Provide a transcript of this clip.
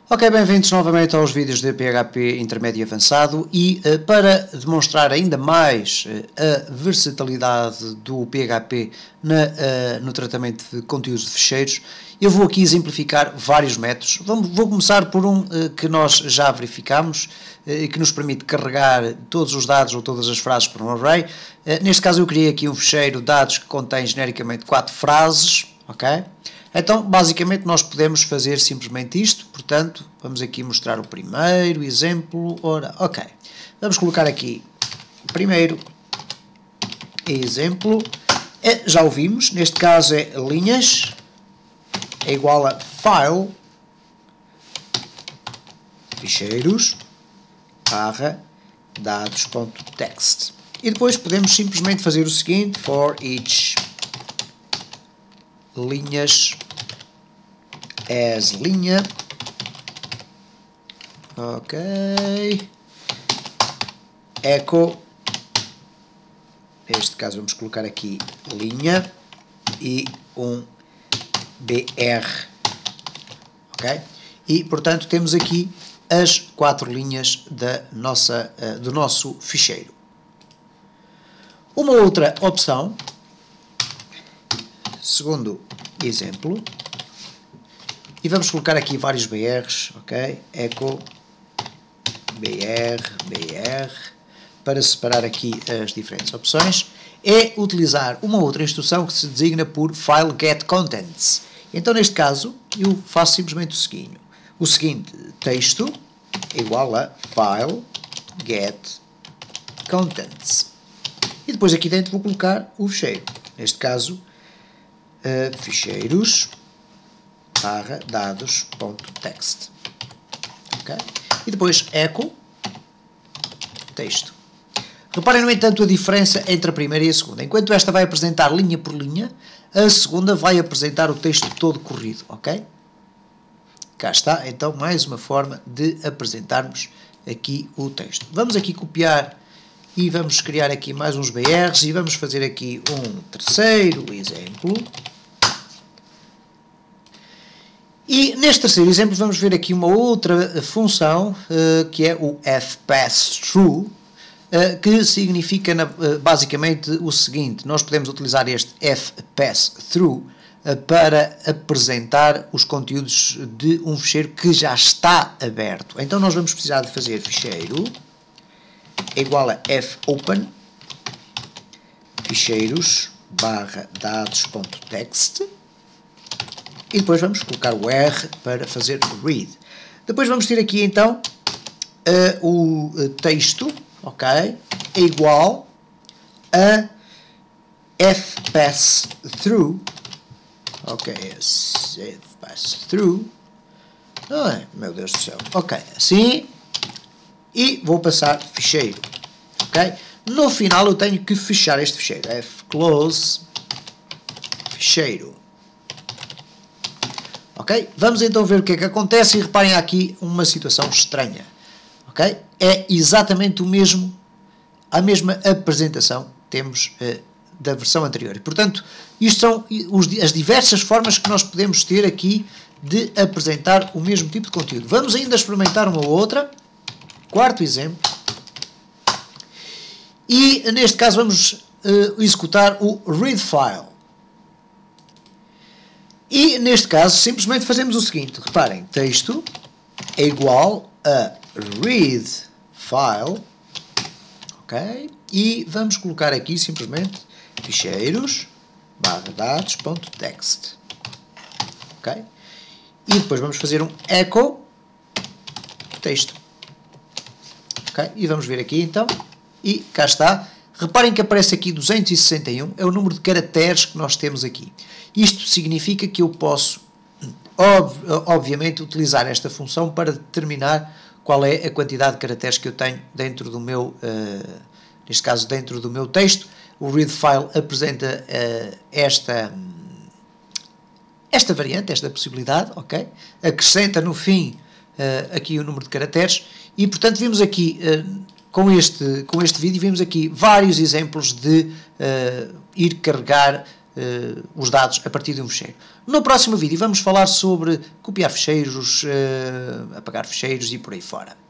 Ok, bem-vindos novamente aos vídeos de PHP intermédio e avançado e para demonstrar ainda mais a versatilidade do PHP no tratamento de conteúdos de ficheiros, eu vou aqui exemplificar vários métodos. Vou começar por um que nós já verificamos e que nos permite carregar todos os dados ou todas as frases por um array. Neste caso eu criei aqui um ficheiro dados que contém genericamente 4 frases, ok? Então, basicamente, nós podemos fazer simplesmente isto. Portanto, vamos aqui mostrar o primeiro exemplo. Ora, ok. Vamos colocar aqui o primeiro exemplo. Já o vimos. Neste caso é linhas. É igual a file, ficheiros, barra, dados.txt. E depois podemos simplesmente fazer o seguinte. For each linhas as linha, ok, echo, neste caso vamos colocar aqui linha e um br, ok, e portanto temos aqui as 4 linhas do nosso ficheiro. Uma outra opção, segundo exemplo, e vamos colocar aqui vários BRs, ok? Echo, BR, para separar aqui as diferentes opções, é utilizar uma outra instrução que se designa por file get contents. Então, neste caso, eu faço simplesmente o seguinte, texto é igual a file get contents. E depois aqui dentro vou colocar o ficheiro. Neste caso, ficheiros, barra, dados.txt. Okay? E depois echo, texto. Reparem, no entanto, a diferença entre a primeira e a segunda. Enquanto esta vai apresentar linha por linha, a segunda vai apresentar o texto todo corrido, ok? Cá está, então, mais uma forma de apresentarmos aqui o texto. Vamos aqui copiar e vamos criar aqui mais uns BRs e vamos fazer aqui um terceiro exemplo. E neste terceiro exemplo vamos ver aqui uma outra função que é o fPassThrough, que significa basicamente o seguinte: nós podemos utilizar este fPassThrough para apresentar os conteúdos de um ficheiro que já está aberto. Então nós vamos precisar de fazer ficheiro é igual a fopen, ficheiros, barra, dados.txt. E depois vamos colocar o R para fazer read. Depois vamos ter aqui então o texto, ok, é igual a fPassThrough, ok, fPassThrough, ai meu Deus do céu, ok, assim, e vou passar ficheiro, ok. No final eu tenho que fechar este ficheiro, fclose, ficheiro. Ok? Vamos então ver o que é que acontece e reparem aqui uma situação estranha. Ok? É exatamente a mesma apresentação que temos da versão anterior. E, portanto, isto são as diversas formas que nós podemos ter aqui de apresentar o mesmo tipo de conteúdo. Vamos ainda experimentar uma outra. Quarto exemplo. E neste caso vamos executar o readFile. E, neste caso, simplesmente fazemos o seguinte. Reparem, texto é igual a readFile, ok? E vamos colocar aqui, simplesmente, ficheiros, barra, dados.txt, ok? E depois vamos fazer um echo, texto, ok? E vamos ver aqui, então, e cá está. Reparem que aparece aqui 261, é o número de caracteres que nós temos aqui. Isto significa que eu posso, obviamente, utilizar esta função para determinar qual é a quantidade de caracteres que eu tenho dentro do meu, neste caso, dentro do meu texto. O readFile apresenta esta variante, esta possibilidade, ok? Acrescenta no fim aqui o número de caracteres e, portanto, vimos aqui... Com este vídeo vimos aqui vários exemplos de ir carregar os dados a partir de um ficheiro. No próximo vídeo vamos falar sobre copiar ficheiros, apagar ficheiros e por aí fora.